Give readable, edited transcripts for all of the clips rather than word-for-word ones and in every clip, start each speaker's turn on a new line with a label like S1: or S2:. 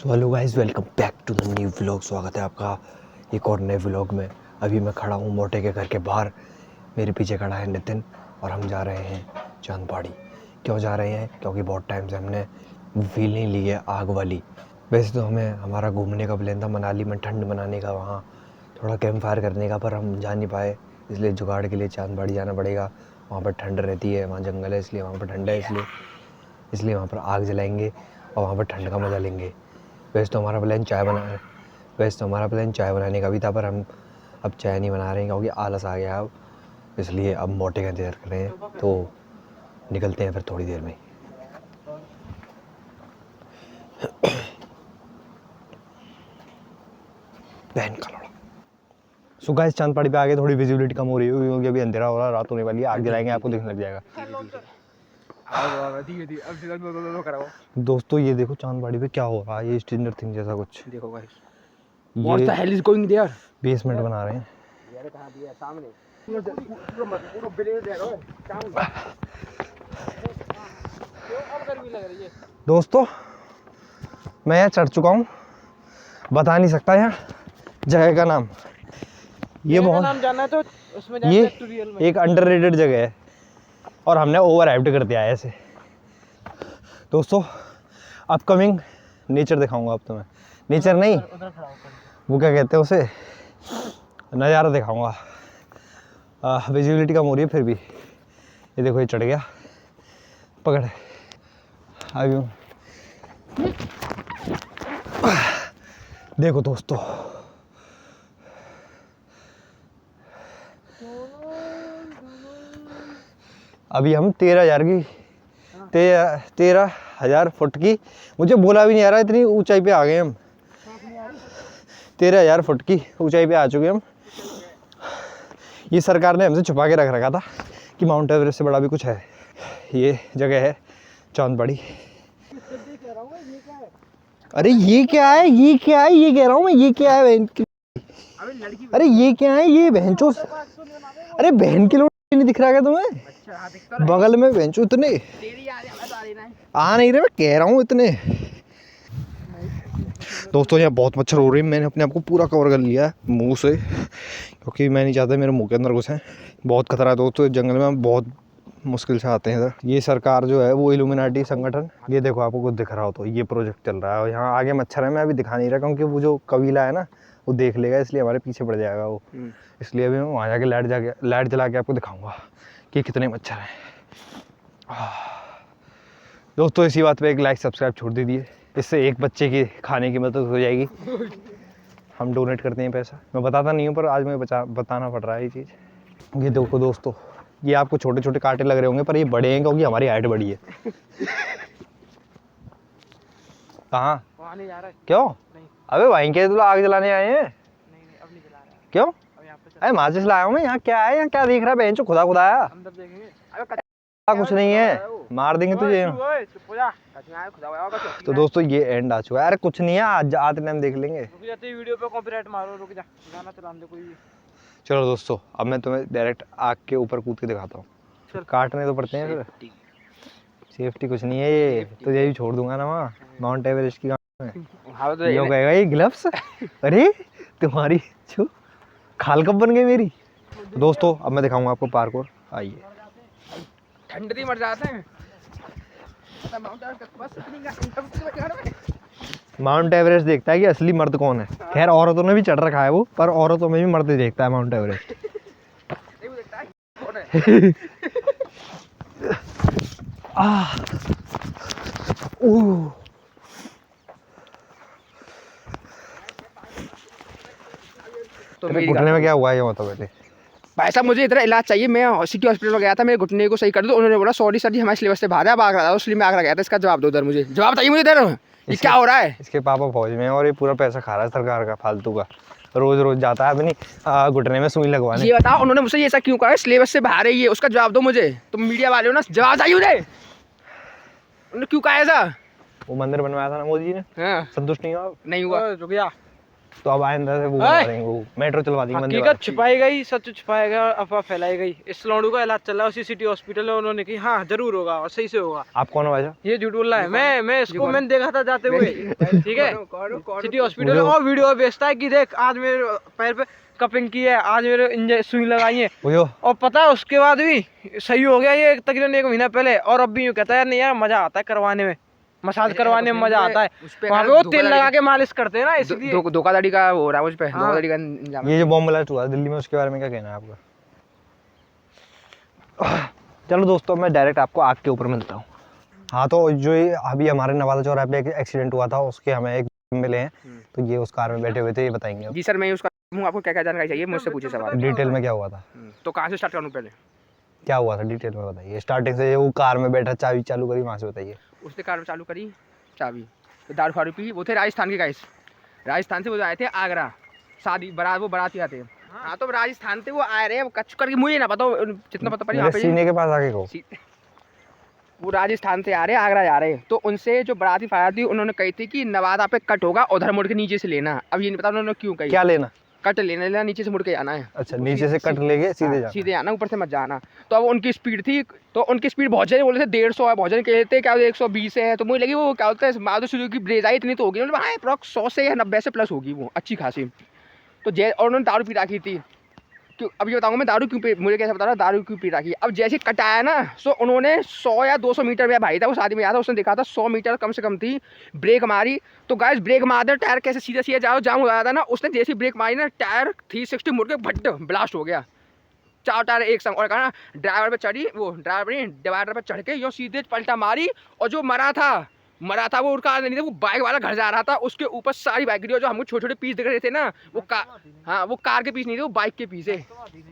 S1: तो hello guys, welcome back to the new vlog. स्वागत है आपका एक और नए व्लॉग में। अभी मैं खड़ा हूँ मोटे के घर के बाहर। मेरे पीछे खड़ा है नितिन और हम जा रहे हैं चांदपाड़ी। क्यों जा रहे हैं? क्योंकि बहुत टाइम से हमने फीलिंग ली है आग वाली। वैसे तो हमें हमारा घूमने का प्लान था मनाली में, ठंड मनाने का, वहाँ थोड़ा कैंप फायर करने का, पर हम जा नहीं पाए। इसलिए जुगाड़ के लिए चांदपाड़ी जाना पड़ेगा। वहाँ पर ठंड रहती है, वहाँ जंगल है, इसलिए वहाँ पर ठंड है, इसलिए वहाँ पर आग जलाएंगे और वहाँ पर ठंड का मज़ा लेंगे। वैसे तो हमारा प्लान चाय बनाने का भी था, पर हम अब चाय नहीं बना रहे हैं क्योंकि आलस आ गया अब। इसलिए अब मोटे का इंतज़ार कर रहे हैं, तो निकलते हैं फिर थोड़ी देर में। बहन का लौड़ा। सो गाइस, चांदपाड़ी पे आगे थोड़ी विजिबिलिटी कम हो रही है क्योंकि अभी अंधेरा हो रहा है, रात होने वाली है। आग जलाएंगे, आपको दिखने लग जाएगा। दोस्तों ये देखो चांदपाड़ी पे क्या हो रहा है, ये स्ट्रेंजर थिंग जैसा कुछ।
S2: देखो गाइस,
S1: ये
S2: what the hell is going there?
S1: Basement बना रहे हैं।
S2: यार कहां दिया सामने पूरा ब्लेड दे रहा है सामने। क्यों अब गर्मी लग रही है?
S1: दोस्तों मैं यहाँ चढ़ चुका हूँ, बता नहीं सकता यहाँ जगह का नाम। ये बहुत
S2: नाम जानना है तो उसमें
S1: ये
S2: ट्यूटोरियल में।
S1: एक अंडररेटेड जगह है और हमने ओवर हाइप्ड कर दिया है ऐसे। दोस्तों अपकमिंग नेचर दिखाऊंगा अब तुम्हें। नेचर नहीं,
S2: उधर खड़ा होकर
S1: वो क्या कहते हैं उसे, नज़ारा दिखाऊंगा। विजिबिलिटी कम हो रही है फिर भी। ये देखो, ये चढ़ गया, पकड़ अभी। देखो दोस्तों, अभी हम 13,000 फुट की, मुझे बोला भी नहीं आ रहा इतनी ऊंचाई पे आ गए हम। 13,000 फुट की ऊंचाई पे आ चुके हम। ये सरकार ने हमसे छुपा के रख रखा था कि माउंट एवरेस्ट से बड़ा भी कुछ है। ये जगह है चांदपाड़ी। अरे ये क्या है, ये क्या है, ये कह रहा हूँ मैं, ये क्या है? अरे ये क्या है, ये बहनचो। अरे बहन के लोग नहीं दिख रहा क्या तुम्हें? बगल में बहनचो इतने आ नहीं रहे, मैं कह रहा हूँ इतने। दोस्तों यहाँ बहुत मच्छर हो रही है। मैंने अपने आप को पूरा कवर कर लिया है मुंह से, क्योंकि मैं नहीं चाहता मेरे मुंह के अंदर घुसे। बहुत खतरा है दोस्तों, जंगल में बहुत मुश्किल से आते हैं इधर। ये सरकार जो है वो इल्यूमिनाटी संगठन, ये देखो आपको कुछ दिख रहा हो तो ये प्रोजेक्ट चल रहा है। और यहाँ आगे मच्छर है, मैं अभी दिखा नहीं रहा क्योंकि वो जो कबीला है ना वो देख लेगा, इसलिए हमारे पीछे पड़ जाएगा वो। इसलिए अभी मैं वहाँ जाके लाइट जला के आपको दिखाऊंगा कि कितने मच्छर हैं। दोस्तों इसी बात पे एक लाइक सब्सक्राइब छोड़ दीजिए, इससे एक बच्चे की खाने की मदद हो जाएगी। हम डोनेट करते हैं पैसा, मैं बताता नहीं हूँ पर आज मैं बताना पड़ रहा है ये चीज़। ये देखो दोस्तों, ये आपको छोटे छोटे कांटे लग रहे होंगे पर ये बड़े हैं क्योंकि हमारी हाइट बड़ी है। कहाँ?
S2: वहां नहीं जा रहा है।
S1: क्यों?
S2: नहीं
S1: अबे वहीं के तो आग जलाने आए हैं।
S2: नहीं अब नहीं जला रहा है।
S1: क्यों?
S2: अब यहां पे
S1: अरे माचिस लाया हूँ मैं। यहाँ क्या है, यहाँ क्या देख रहा है बेंचो? खुदा खुदाया
S2: अंदर देखेंगे। अबे
S1: कुछ नहीं है, मार देंगे तुझे।
S2: चुप हो जा। कहीं आया खुदा होगा तो।
S1: तो दोस्तों ये एंड आ चुका है। अरे कुछ नहीं है, आज आते टाइम देख लेंगे।
S2: रुक जाते वीडियो पे कॉपीराइट मारो, रुक जा। गाना चला दे कोई।
S1: चलो दोस्तों, अब मैं तुम्हें डायरेक्ट आग के ऊपर कूद के दिखाता हूँ। काटने तो पड़ते हैं फिर। सेफ्टी कुछ नहीं है ये, तो यही छोड़ दूंगा ना वहाँ माउंट एवरेस्ट की। ये हो गएगा ये ग्लव्स। अरे तुम्हारी जो खाल कब बन गई मेरी। दोस्तों अब मैं दिखाऊंगा आपको पार्कोर। आइए।
S2: ठंड से मर जाते हैं।
S1: माउंट एवरेस्ट देखता है कि असली मर्द कौन है। खैर औरतों ने भी चढ़ रखा है वो, पर औरतों में भी मर्द देखता है माउंट एवरेस्ट। तो घुटने में क्या हुआ है ये बता पहले।
S2: भाई साहब मुझे इतना इलाज चाहिए। मैं सिटी हॉस्पिटल में गया था, मेरे घुटने को सही कर दो। उन्होंने बोला सॉरी सर जी, हमारे सिलेबस से बाहर है, अब आग रहा था इसलिए मैं आग गया था। इसका जवाब दो इधर, मुझे जवाब चाहिए मुझे इधर। ये क्या हो रहा है?
S1: इसके पापा फौज में और ये पूरा पैसा खा रहा है सरकार का फालतू का। रोज रोज जाता है अपनी घुटने में सुई लगवाने।
S2: ये बताओ उन्होंने मुझसे ये ऐसा क्यों कहा? सिलेबस से बाहर है ये, उसका जवाब दो मुझे। तुम मीडिया वाले हो ना, जवाब चाहिए मुझे। उन्होंने क्यों कहा ऐसा?
S1: वो मंदिर बनवाया था ना मोदी जी ने,
S2: हाँ।
S1: संतुष्ट नहीं हुआ?
S2: नहीं हुआ। रुक जा।
S1: तो अब आइंदा से वो
S3: ओए!
S1: करवा देंगे, वो मेट्रो चलवा देंगे वंदे
S3: हकीकत
S1: भारत।
S3: छुपाई गई, सच छुपाया गया, अफवाह फैलाई गई। इस लौंडू का इलाज चल रहा है उसी सिटी हॉस्पिटल में, उन्होंने की हाँ जरूर होगा और सही से होगा।
S1: आप कौन हो भाई साहब?
S3: ये झूठ बोल रहा है। मैं इसको मैंने देखा था जाते हुए, ठीक है, सिटी हॉस्पिटल
S1: मुझे-
S3: और वीडियो भेजता है कि देख आज मेरे पैर पे कपिंग की है, आज मेरे सुई लगाई है,
S1: वो जो
S3: और पता है उसके बाद भी सही हो गया ये तकरीबन 1 महीना पहले। और अब भी यूँ कहता है नहीं यार मजा आता है करवाने में, मसाज करवाने में मजा आता है। वहाँ पे वो तेल लगा के मालिश करते हैं ना, इसलिए
S2: धोखाधड़ी का हो रहा है उस पे,
S3: हाँ।
S2: धोखाधड़ी का इंजाम।
S1: ये जो बॉम्ब ब्लास्ट हुआ दिल्ली में, उसके बारे में क्या कहना है आपका? चलो दोस्तों, मैं डायरेक्ट आपको आग के ऊपर मिलता हूँ। हाँ, तो जो ये अभी हमारे नवादा चौराहे पे एक एक्सीडेंट हुआ था, उसके हमें एक मिले हैं, तो ये उस कार में बैठे हुए थे, ये बताएंगे अब।
S2: जी सर, मैं उसका हूँ, आपको क्या क्या जानकारी चाहिए मुझसे पूछे सवाल।
S1: डिटेल में क्या हुआ था,
S2: तो कहाँ से स्टार्ट करूँ पहले?
S1: क्या हुआ था डिटेल में बताइए, स्टार्टिंग से। वो कार में बैठा, चाबी चालू करी, वहाँ से बताइए।
S2: उसने कार चालू करी, चाबी, तो दारू फारू पी। वो थे राजस्थान के गाइस, राजस्थान से वो आए थे आगरा, शादी बारात, वो बाराती आते हैं। हाँ, तो राजस्थान से वो आए रहे, कच करके मुझे ना पता, जितना पता पड़ी
S1: मेरे सीने के पास आगे को।
S2: वो राजस्थान से आ रहे, आगरा जा रहे, तो उनसे जो बाराती फायर थी, उन्होंने कही थी कि नवादा पे कट होगा, उधर मुड़ के नीचे से लेना। अब ये नहीं पता उन्होंने क्यों कही।
S1: क्या लेना?
S2: कट लेना, नीचे से मुड़ के आना है।
S1: अच्छा, नीचे से कट लेके सीधे जाना।
S2: सीधे आना, ऊपर से मत जाना। तो अब उनकी स्पीड थी, तो उनकी स्पीड बहुत जने बोले थे 150 है, बहुत जने कहते क्या 120 है। तो मुझे लगी वो क्या बोलते हैं, मारुति सुजुकी ब्रेजा इतनी तो होगी, मतलब हाँ अप्रॉक्स 100 से या 90 से प्लस होगी वो, अच्छी खासी। तो और उन्होंने दारू पी रखी थी। क्यों, अब ये बताऊंगा मैं दारू क्यों पी, मुझे कैसे बता रहा दारू क्यों पी रखी। अब जैसे कटाया ना, सो उन्होंने 100 या 200 मीटर में, भाई था वो शादी में आया था, उसने देखा था 100 मीटर कम से कम थी, ब्रेक मारी। तो गाइस ब्रेक मार दे, टायर कैसे सीधा सीधा जाओ, जाम हो जाता ना। उसने जैसी ब्रेक मारी ना, टायर 360 मुड़ के भट्ट ब्लास्ट हो गया, 4 टायर एक संग। और कहा ड्राइवर पे चढ़ी, वो ड्राइवर डिवाइडर पे चढ़ के यो सीधे पलटा मारी, और जो मरा था वो उनका नहीं था, वो बाइक वाला घर जा रहा था, उसके ऊपर सारी बाइक गिरी। जो हमको छोटे छोटे पीस दिख रहे थे ना, वो हाँ वो कार के पीस नहीं थे, वो बाइक के पीस है।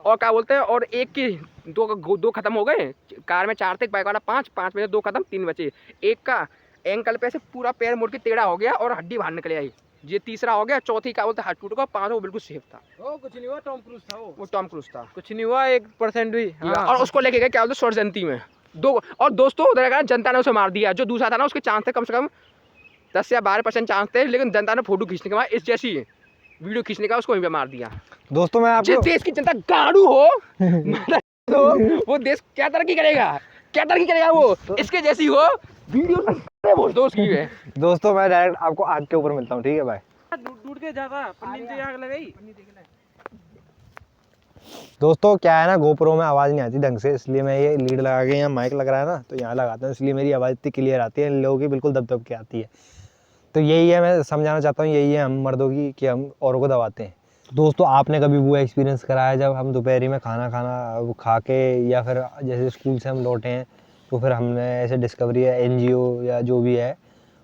S2: और क्या बोलते हैं, और एक के दो खत्म हो गए, कार में 4 थे, बाइक वाला 5 में 2 खत्म, 3 बचे। एक का एंकल पे से पूरा पैर मुड़ के टेढ़ा हो गया और हड्डी बाहर निकल आई। ये तीसरा हो गया, चौथी क्या बोलते हाथ टूट गया, 5 वो बिल्कुल सेफ था।
S3: वो कुछ नहीं हुआ, टॉम क्रूज था
S2: वो टॉम क्रूज था,
S3: कुछ नहीं हुआ 1% भी। हाँ।
S2: और उसको लेके गए क्या बोलते स्वर जयंती में 2। और दोस्तों उधर का जनता ने उसे मार दिया। जो दूसरा था ना, उसके चांस थे कम से कम 10 या 12% चांस थे, लेकिन जनता ने फोटो खींचने के बाद इस जैसी वीडियो खींचने का उसको वहीं पे मार दिया।
S1: दोस्तों मैं
S2: जिस
S1: आपको
S2: देश की जनता गाड़ू हो तो वो देश क्या तरक्की करेगा, क्या तरक्की करेगा वो, इसके जैसी हो वीडियो बोल दो उसकी है।
S1: दोस्तों मैं डायरेक्ट आपको आग के ऊपर मिलता हूँ, ठीक है भाई?
S3: डूट के जाता, पन्नी से आग लगाई।
S1: दोस्तों क्या है ना, गोप्रो में आवाज़ नहीं आती ढंग से, इसलिए मैं ये लीड लगा के, यहाँ माइक लग रहा है ना, तो यहाँ लगाता हूँ, इसलिए मेरी आवाज़ इतनी क्लियर आती है, इन लोगों की बिल्कुल दब दब के आती है। तो यही है, मैं समझाना चाहता हूँ, यही है हम मर्दों की, कि हम औरों को दबाते हैं। दोस्तों आपने कभी वो एक्सपीरियंस कराया जब हम दोपहरी में खाना खा के, या फिर जैसे स्कूल से हम लौटे हैं, तो फिर हमने ऐसे डिस्कवरी है NGO या जो भी है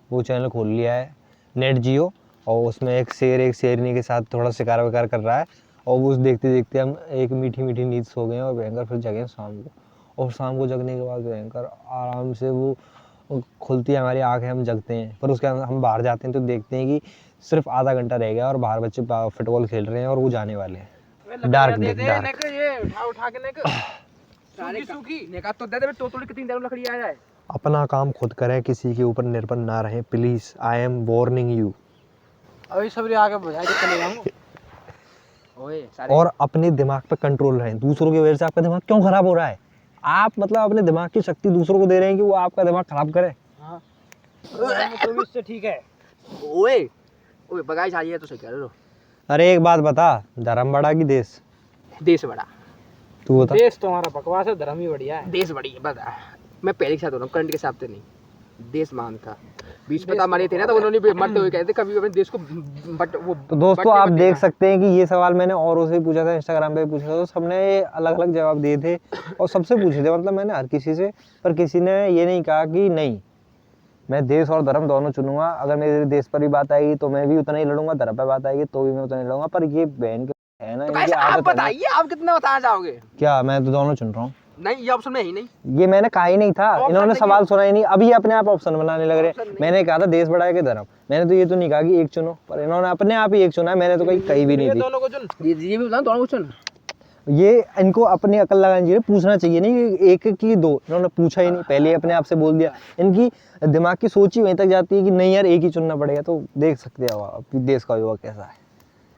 S1: वो चैनल खोल लिया है, नेट जियो, और उसमें एक शेरनी के साथ थोड़ा शिकार विकार कर रहा है, और वो देखते देखते हम एक मीठी मीठी नींद सो गए और भयंकर फिर जगें शाम को। और शाम को जगने के बाद भयंकर आराम से वो खुलती है हमारी आँखें, हम जगते हैं। पर उसके अंदर हम बाहर जाते हैं तो देखते हैं कि सिर्फ आधा घंटा रह गया और बाहर बच्चे फुटबॉल खेल रहे हैं और वो जाने वाले हैं। डार्क डार्क
S3: ये उठा के सूखी
S2: नेका तो दे दे, तो थोड़ी कितनी देर लकड़ी आ जाए।
S1: अपना काम खुद करें, किसी के ऊपर निर्भर ना रहें please, I am warning you.
S3: अभी सबरी आगे बुझा के चले जाऊंगा।
S2: ओए सारे
S1: और अपने दिमाग पे कंट्रोल रहें। दूसरों की वजह से आपका दिमाग क्यों खराब हो रहा है? आप मतलब अपने दिमाग की शक्ति दूसरों को दे रहे हैं कि वो आपका दिमाग खराब करे।
S3: हाँ तो इससे ठीक है।
S2: ओए ओए बगाई चाहिए तो सही कह रहे हो।
S1: अरे एक बात बता, धर्म बड़ा कि देश?
S2: देश बड़ा।
S1: तू बता।
S3: देश तुम्हारा बकवास है, धर्म ही बढ़िया है।
S2: देश बड़ी है बता। मैं पहले के साथ हो रहा हूँ, करंट के हिसाब से नहीं। देश मान था बीच में मरे थे ना, तो उन्होंने भी मरते हुए कहते कभी अपने देश को बट वो।
S1: तो दोस्तों आप देख सकते हैं कि ये सवाल मैंने औरों से पूछा था, इंस्टाग्राम पे पूछा था, तो सबने अलग अलग जवाब दिए थे और सबसे पूछे थे, मतलब मैंने हर किसी से, पर किसी ने ये नहीं कहा कि नहीं मैं देश और धर्म दोनों चुनूंगा। अगर मेरे देश पर भी बात आएगी तो मैं भी उतना ही लड़ूंगा, धर्म पर बात आएगी तो भी मैं उतना ही लड़ूंगा। पर ये बहन के है ना,
S2: तो
S1: इनकी
S2: आप
S1: आदत है ना।
S2: बताइए आप कितना बताना चाहोगे?
S1: क्या मैं तो दोनों चुन रहा हूँ?
S2: नहीं ये ऑप्शन में ही नहीं।
S1: ये मैंने कहा ही नहीं था, इन्होंने सवाल सुना ही नहीं, अभी ये अपने आप ऑप्शन बनाने लग रहे। मैंने कहा था देश बड़ा है कि धर्म, मैंने तो ये तो नहीं कहा कि एक चुनो, पर इन्होंने अपने आप ही एक चुना है, मैंने तो कहीं भी नहीं दी।
S3: दोनों को चुन।
S2: ये भी बताओ दोनों क्वेश्चन।
S1: ये इनको अपनी अकल लगानी चाहिए, पूछना चाहिए नहीं एक की दो, इन्होंने पूछा ही नहीं, पहले अपने आप से बोल दिया। इनकी दिमाग की सोच ही वहीं तक जाती है कि नहीं यार एक ही चुनना पड़ेगा। तो देख सकते हो आप देश का युवा कैसा है।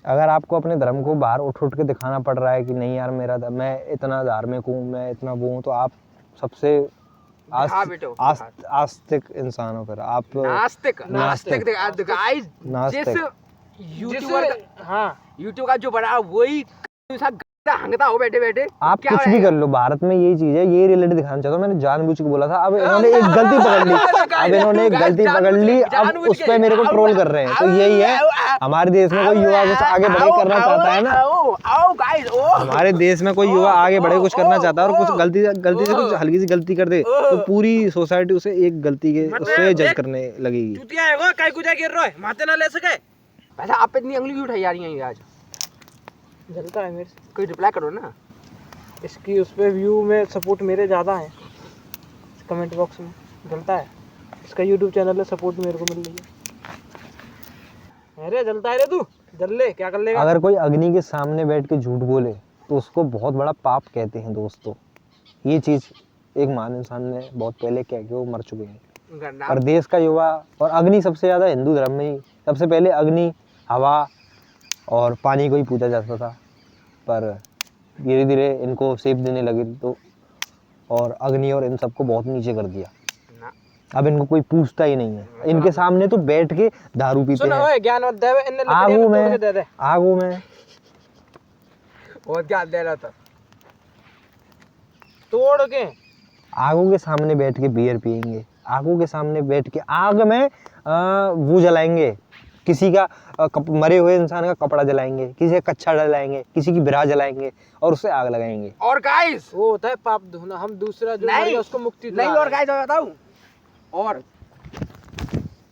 S1: अगर आपको अपने धर्म को बाहर उठ उठ के दिखाना पड़ रहा है कि नहीं यार मैं इतना धार्मिक हूँ, मैं इतना वो हूँ, तो आप सबसे आस्तिक इंसान हो। फिर आप
S2: नास्तिक
S1: नास्तिक।
S2: गाइस
S1: नास्तिक।
S2: यूट्यूबर
S3: हाँ
S2: यूट्यूब का जो बना वही इंसान गंदा हंगता हो बैठे बैठे
S1: आप
S2: क्या
S1: कुछ भी
S2: रहेगा?
S1: कर लो, भारत में यही चीज है, ये रिलेटेड दिखाना चाहता हूँ। मैंने जानबूझ के बोला था, अब इन्होंने एक गलती पकड़ ली, अब इन्होंने एक गलती पकड़ ली, अब उस पर मेरे को ट्रोल कर रहे हैं। तो यही है, हमारे देश में कोई युवा कुछ आगे बढ़े करना चाहता है ना,
S2: आओ गाइस ओ
S1: हमारे देश में कोई युवा आगे बढ़े कुछ करना चाहता है और कुछ गलती से कुछ हल्की सी गलती कर दे, तो पूरी सोसाइटी उसे एक गलती के उससे जज करने लगेगी।
S3: चूतिया है वो, काई कुछ गिर रहा है, माथे ना ले सके।
S2: वैसे आप इतनी अंगली क्यों उठाई जा रही हैं आज?
S3: जलता है मेरे से।
S2: कोई रिप्लाई करो ना।
S3: इसकी उस पे व्यू में सपोर्ट मेरे ज़्यादा है, कमेंट बॉक्स में जलता है। इसका यूट्यूब चैनल है, सपोर्ट मेरे को मिल रही है। अरे जलता है रे तू, जल ले, क्या कर लेगा?
S1: अगर कोई अग्नि के सामने बैठ के झूठ बोले तो उसको बहुत बड़ा पाप कहते हैं दोस्तों। ये चीज़ एक महान इंसान ने बहुत पहले कह के वो मर चुके हैं। और देश का युवा और अग्नि सबसे ज़्यादा हिंदू धर्म में ही सबसे पहले अग्नि, हवा और पानी को ही पूजा जाता था, पर धीरे धीरे इनको सेप देने लगे तो और अग्नि और इन सबको बहुत नीचे कर दिया। अब इनको कोई पूछता ही नहीं है, इनके सामने तो बैठ के दारू पीते
S3: सुनो
S1: हैं।
S3: ओए, ज्ञान मत दे, इन्ने
S1: आगू
S3: लकड़ियां तोड़ के दे दे।
S1: आगू में
S2: और क्या दे रहा था?
S3: तोड़ के
S1: आगू के सामने बैठ के बियर पियेंगे, आगू के सामने बैठ के आग में वो जलाएंगे, किसी का मरे हुए इंसान का कपड़ा जलाएंगे, किसी का कच्चा जलाएंगे, किसी की बिराह जलाएंगे और उससे आग लगाएंगे।
S2: और गाइस
S3: वो होता है पाप धोना, हम दूसरा जो
S2: नहीं,
S3: मर गया उसको मुक्ति
S2: नहीं। और गाइस मैं बताऊं,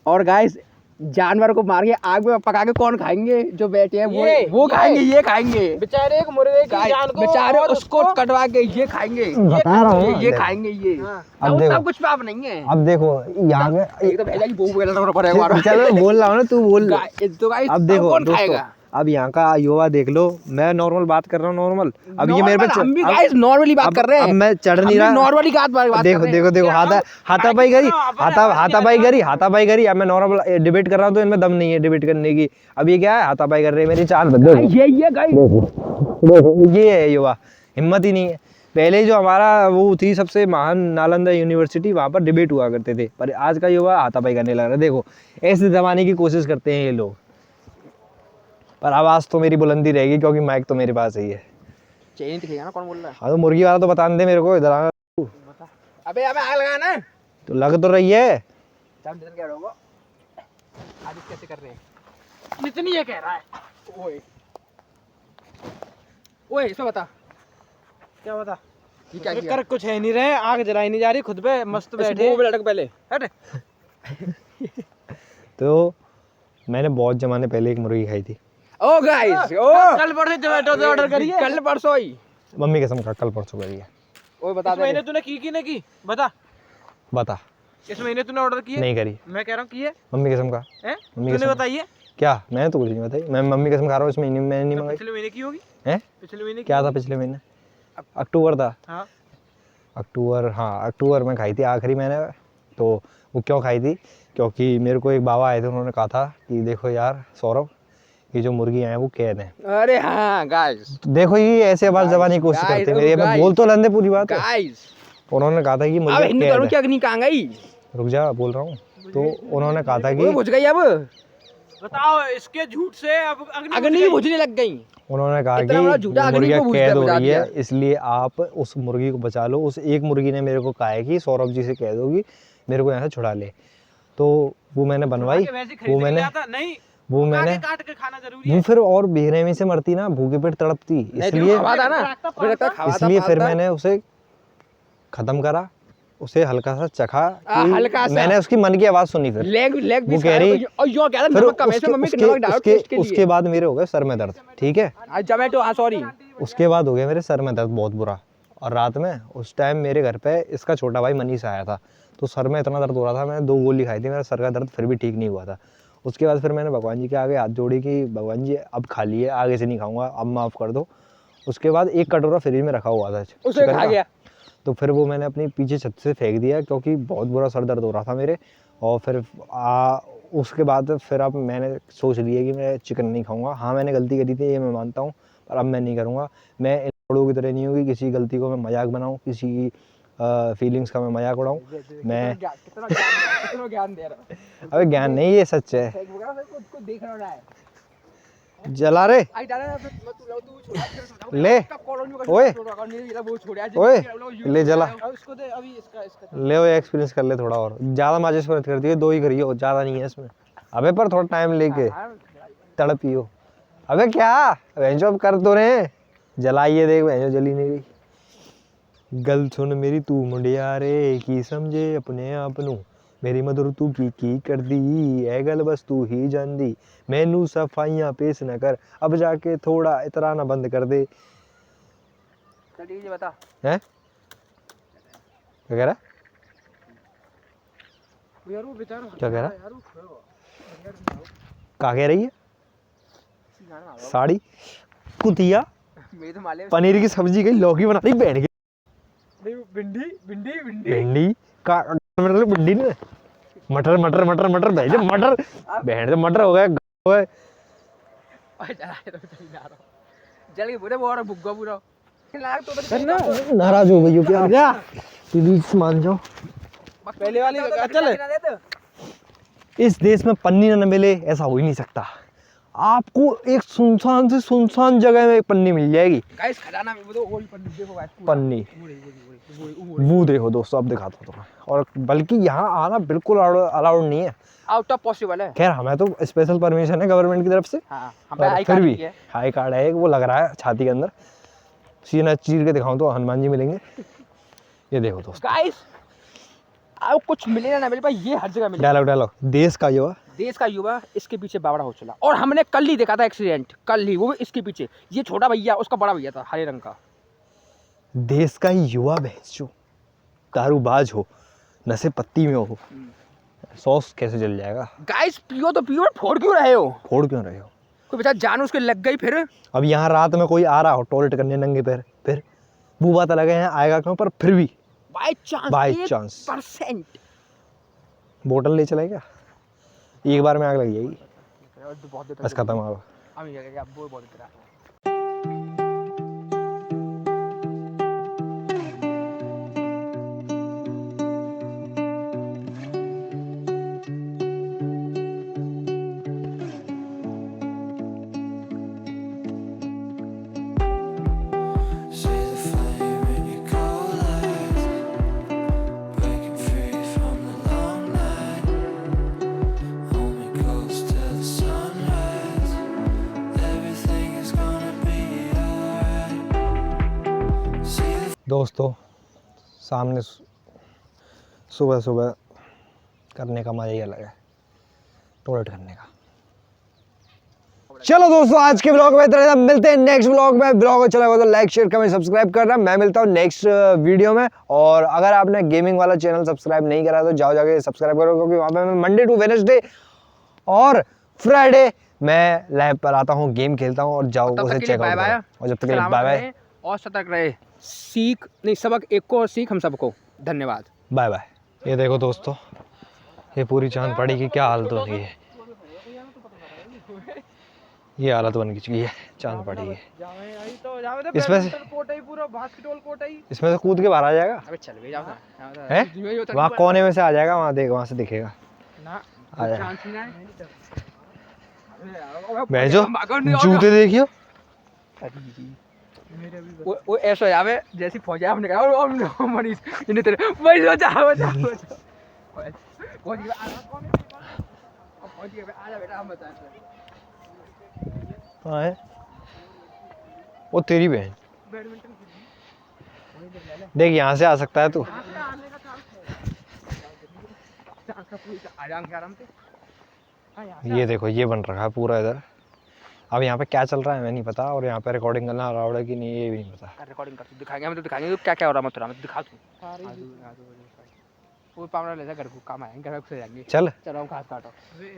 S2: और गाइस जानवर को मार के आग में पका के कौन खाएंगे? जो बैठे हैं वो खाएंगे, ये खाएंगे
S3: बेचारे एक मुर्गे की जान को,
S2: बेचारे
S3: और
S2: उसको कटवा के ये खाएंगे,
S1: बता रहा हूँ,
S2: ये खाएंगे ये।
S3: हाँ।
S1: अब देखो,
S2: सब कुछ पाप नहीं है।
S1: अब देखो यहाँ पे
S2: एक तो भेजा की बहू बोलना पड़ेगा।
S1: चलो बोल रहा हूँ ना, तू बोल।
S2: तो गाइस
S1: अब देखो
S2: कौन
S1: दोस्तों,
S2: खाएगा?
S1: अब यहाँ का युवा देख लो, मैं नॉर्मल बात कर रहा हूँ, नॉर्मल। अब ये मेरे पे
S2: हम भी गाइस नॉर्मली बात कर रहे हैं।
S1: अब मैं चढ़ नहीं रहा,
S2: नॉर्मली बात कर रहे
S1: देखो
S2: हैं।
S1: देखो देखो, हाथापाई करी। अब मैं नॉर्मल डिबेट कर रहा हूँ तो इनमें दम नहीं है डिबेट करने की। अब ये क्या है, हाथापाई कर रहे हैं, मेरी चाल बदल।
S2: ये गाइस
S1: देखो ये है युवा, हिम्मत ही नहीं है। पहले जो हमारा वो थी सबसे महान नालंदा यूनिवर्सिटी, वहाँ पर डिबेट हुआ करते थे, पर आज का युवा हाथापाई करने लग रहा है। देखो ऐसे दबाने की कोशिश करते हैं ये लोग, पर आवाज़ तो मेरी बुलंदी रहेगी क्योंकि माइक तो मेरे पास ही है।
S2: चेन दिखेगा ना कौन बोल रहा है?
S1: हाँ तो मुर्गी वाला तो बता दे मेरे को, इधर आ।
S2: अबे आग लगाना
S1: तो लग तो रही है।
S2: क्या होगा आज कैसे कर रहे हैं?
S3: जितनी ये कह रहा है।
S2: ओए ओए इसमें बता
S3: क्या बता,
S2: ये क्या
S3: ये
S2: किया?
S3: कर कुछ है नहीं रहे, आग जलाई नहीं जा रही, खुद पे मस्त बैठे।
S2: लटक पहले
S3: हट।
S1: तो मैंने बहुत जमाने पहले एक मुर्गी खाई थी।
S2: ओ गाइस ओ
S3: कल परसों जोमेटो से ऑर्डर करिए।
S2: कल परसों ही।
S1: मम्मी कसम खा, कल परसों करी है।
S2: ओए बता
S3: इस
S2: दे
S3: महीने तूने की नहीं की, बता।
S1: बता।
S3: इस महीने तूने ऑर्डर किए?
S1: नहीं करी।
S3: मैं कह रहा हूँ किए
S1: मम्मी कसम खा।
S3: हैं?
S1: मम्मी
S3: तूने
S1: कसम।
S3: बताइए।
S1: क्या? मैंने तो कुछ नहीं बताई, मैं मम्मी कसम खा रहा हूँ, इस महीने मैंने नहीं मंगाई।
S3: पिछले महीने की होगी।
S1: हैं?
S3: पिछले महीने
S1: क्या था पिछले महीने? अक्टूबर था।
S3: हाँ
S1: अक्टूबर, हाँ अक्टूबर में खाई थी आखिरी मैंने। तो वो क्यों खाई थी? क्योंकि मेरे को एक बाबा आए थे, उन्होंने कहा था कि देखो यार सौरभ, ये जो मुर्गी हैं वो कैद हैं।
S2: अरे हाँ गाइस
S1: देखो ये ऐसे आवाज दबाने की कोशिश करते हैं मेरी, मैं बोल तो लेंदे पूरी बात।
S2: गाइस
S1: उन्होंने कहा था कि
S2: अब
S1: मुर्गी
S2: हिंदू
S1: कैद
S2: धर्म
S1: है।
S2: की अग्नि कहाँ गई?
S1: रुक जा, बोल रहा हूँ। तो उन्होंने कहा था
S2: वो
S1: कि
S2: बुझ गई अब
S3: बताओ, इसके झूठ से अब
S2: अग्नि भी बुझने लग गई।
S1: उन्होंने कहा
S2: इतना बड़ा
S1: कि
S2: झूठा अग्नि
S1: मुर्गियाँ
S2: को बुझ
S1: कैद हो
S2: बुझा
S1: रही है,
S2: दिया।
S1: इसलिए आप उस मुर्गी को बचा लो। उस एक मुर्गी ने मेरे को कहा है कि सौरभ जी से कह दो कि मेरे को यहाँ से छुड़ा ले। तो वो मैंने बनवाई, वो मैंने
S3: काट के खाना जरूरी है।
S1: वो फिर और बेरहमी से मरती ना, भूखे पेट तड़पती, इसलिए फिर मैंने उसे खत्म करा, उसे हल्का सा चखा कि
S2: हल्का सा।
S1: मैंने उसकी मन की आवाज सुनी। फिर
S2: लेग
S1: वो कह रही,
S2: और यो कह रहा
S1: फिर
S2: नमक कम है, इसमें मम्मी नमक डालो टेस्ट के लिए।
S1: उसके बाद मेरे हो गए सर में दर्द। ठीक है,
S2: जोमेटो, हाँ सॉरी।
S1: उसके बाद हो गया मेरे सर में दर्द बहुत बुरा। और रात में उस टाइम मेरे घर पे इसका छोटा भाई मनीष आया था, तो सर में इतना दर्द हो रहा था, मैंने 2 गोली खाई थी, मेरा सर का दर्द फिर भी ठीक नहीं हुआ था। उसके बाद फिर मैंने भगवान जी के आगे हाथ जोड़ी कि भगवान जी अब खा लिए, आगे से नहीं खाऊंगा, अब माफ़ कर दो। उसके बाद 1 कटोरा फ्रिज में रखा हुआ था
S2: उसे खा गया।
S1: तो फिर वो मैंने अपनी पीछे छत से फेंक दिया, क्योंकि बहुत बुरा सर दर्द हो रहा था मेरे। और फिर उसके बाद फिर अब मैंने सोच लिया कि मैं चिकन नहीं खाऊंगा। हाँ मैंने गलती करी थी, ये मैं मानता हूँ, पर अब मैं नहीं करूँगा। मैं इन लोगों की तरह नहीं हूँ कि किसी गलती को मैं मजाक बनाऊँ, किसी की फीलिंग्स का मैं मजाक उड़ाऊँ। मैं
S2: कितना ज्ञान दे रहा है।
S1: अबे ज्ञान नहीं, ये सच है।
S2: खुद देख रहा है।
S1: जला रे
S2: आई डाला मैं तू छोड़
S1: ले ओए ओए ले जला
S3: उसको दे अभी इसका
S1: ले, वो एक्सपीरियंस कर ले थोड़ा और। ज़्यादा माचिस पर कर दिए, 2 ही करियो, ज़्यादा नहीं है इसमें। अबे पर थोड़ा टाइम लेके तड़पियो। अबे क्या वेंचो अब कर तो रहे हैं, जलाइए देख वेंचो जली नहीं गई। गल सुन मेरी तू मुंडिया रे की समझे अपने आप नू, मेरी मधुर तू की कर दी है गल बस तू ही जान दी, मैनू सफाइयाँ पेश न कर, अब जाके थोड़ा इतराना बंद कर दे।
S2: चल ठीक है बता।
S1: हैं क्या कह रहा
S3: यार वो बेचारा
S1: क्या कह रहा
S3: यार वो
S1: क्या कह रही है? साड़ी कुतिया
S2: मेरे तो माले
S1: पनीर की सब्जी गई, लौकी बना दी, बैठ गई
S3: भिंडी भिंडी भिंडी
S1: भिंडी का मतलब भिंडी ने मटर मटर मटर मटर भेज मटर भेड़ मटर हो गए।
S2: जल के पूरे बोरा भुग्गा पूरा लाग तो
S1: नाराज हो गई हो क्या? क्या प्लीज मान जाओ।
S3: पहले वाली चल
S1: इस देश में पन्नी न मिले ऐसा हो ही नहीं सकता। आपको एक सुनसान से सुनसान जगह में पन्नी मिल जाएगी।
S2: गाइस खजाना में वो तो वही पन्नी देखो गाइस
S1: पन्नी मुंह देखो दोस्तों, अब दिखाता हूँ तुम्हें। और बल्कि यहाँ आना बिल्कुल अलाउड नहीं है,
S2: आउट ऑफ पॉसिबल है।
S1: खैर हमें तो स्पेशल परमिशन है गवर्नमेंट की तरफ से।
S2: हाँ
S1: पर फिर भी हाई कार्ड है, वो लग रहा है छाती के अंदर। सीना चीर के दिखाऊं तो हनुमान जी मिलेंगे। ये देखो दोस्त,
S2: गाइस अब कुछ मिलेगा ना मिले, ये हर जगह मिलेगा।
S1: डायलॉग डायलॉग देश का युवा,
S2: देश का युवा इसके पीछे बावड़ा हो चला। और हमने कल ही देखा था एक्सीडेंट, कल ही, वो भी इसके पीछे। ये छोटा भैया उसका बड़ा भैया था हरे रंग का।
S1: देश का युवा भैंस जो दारूबाज हो, नशे पत्ती में हो, सॉस कैसे जल जाएगा?
S2: गाइस पियो तो पियो, फोड़ क्यों रहे हो?
S1: फोड़ क्यों रहे हो?
S2: कोई बेचारा जान उसके लग गई फिर।
S1: अब यहाँ रात में कोई आ रहा हो टॉयलेट करने नंगे पैर, फिर मुँह बात लगे हैं आएगा क्यों? पर फिर भी बाई चांस
S2: %
S1: बोतल ले चले क्या? एक बार में आग लग जाएगी, बस खत्म हो। दोस्तों सामने सुबह सुबह करने का मजा ही अलग है, टॉयलेट करने का। चलो दोस्तों आज के ब्लॉग में इतना, मिलते हैं नेक्स्ट ब्लॉग में। ब्लॉग अच्छा लगा तो लाइक शेयर कमेंट सब्सक्राइब करना। मैं मिलता हूँ नेक्स्ट वीडियो में। और अगर आपने गेमिंग वाला चैनल सब्सक्राइब नहीं करा तो जाओ जाके सब्सक्राइब करो, क्योंकि वहाँ पे मैं मंडे टू वेडनेसडे और फ्राइडे मैं लाइव पर आता हूँ, गेम खेलता हूँ। और जाओ उसे चेक आउट करो। और जब तक के लिए बाय बाय
S2: और सतर्क रहे। सीख नहीं सबक एक को और सीख हम सबको। धन्यवाद, बाय बाय।
S1: ये देखो दोस्तों, ये पूरी चांद पड़ी की क्या हालत हो गई है, ये हालत बन चुकी है चांद पड़ी है। इसमें से इसमें से कूद के बाहर आ जाएगा।
S2: अबे चल भी जाओ
S1: है वहाँ कोने में से आ जाएगा, वहाँ देख, वहाँ से दिखेगा
S2: ना
S1: आ जाएगा।
S2: वो
S1: भेजो जूते देखियो,
S2: वो ऐसा है यावे जैसी फौज है। हमने कहा और मनीष इन्हें तेरे भाई जा जा जा फौज के आ जा बेटा हम बता।
S1: हाँ है वो तेरी बहन। देख यहाँ से आ सकता है तू। ये देखो ये बन रखा है पूरा इधर। अब यहाँ पे क्या चल रहा है मैं नहीं पता, और यहाँ पे रिकॉर्डिंग करना अलाउड है कि नहीं ये भी नहीं पता।
S2: रिकॉर्डिंग कर दिखाएंगे हम, तो दिखाएंगे क्या क्या हो रहा है मथुरा में, दिखा तू वो पावड़ा ले जा घर को काम आएंगे, घर से जाएंगे।
S1: चल
S2: चलो घास काटो।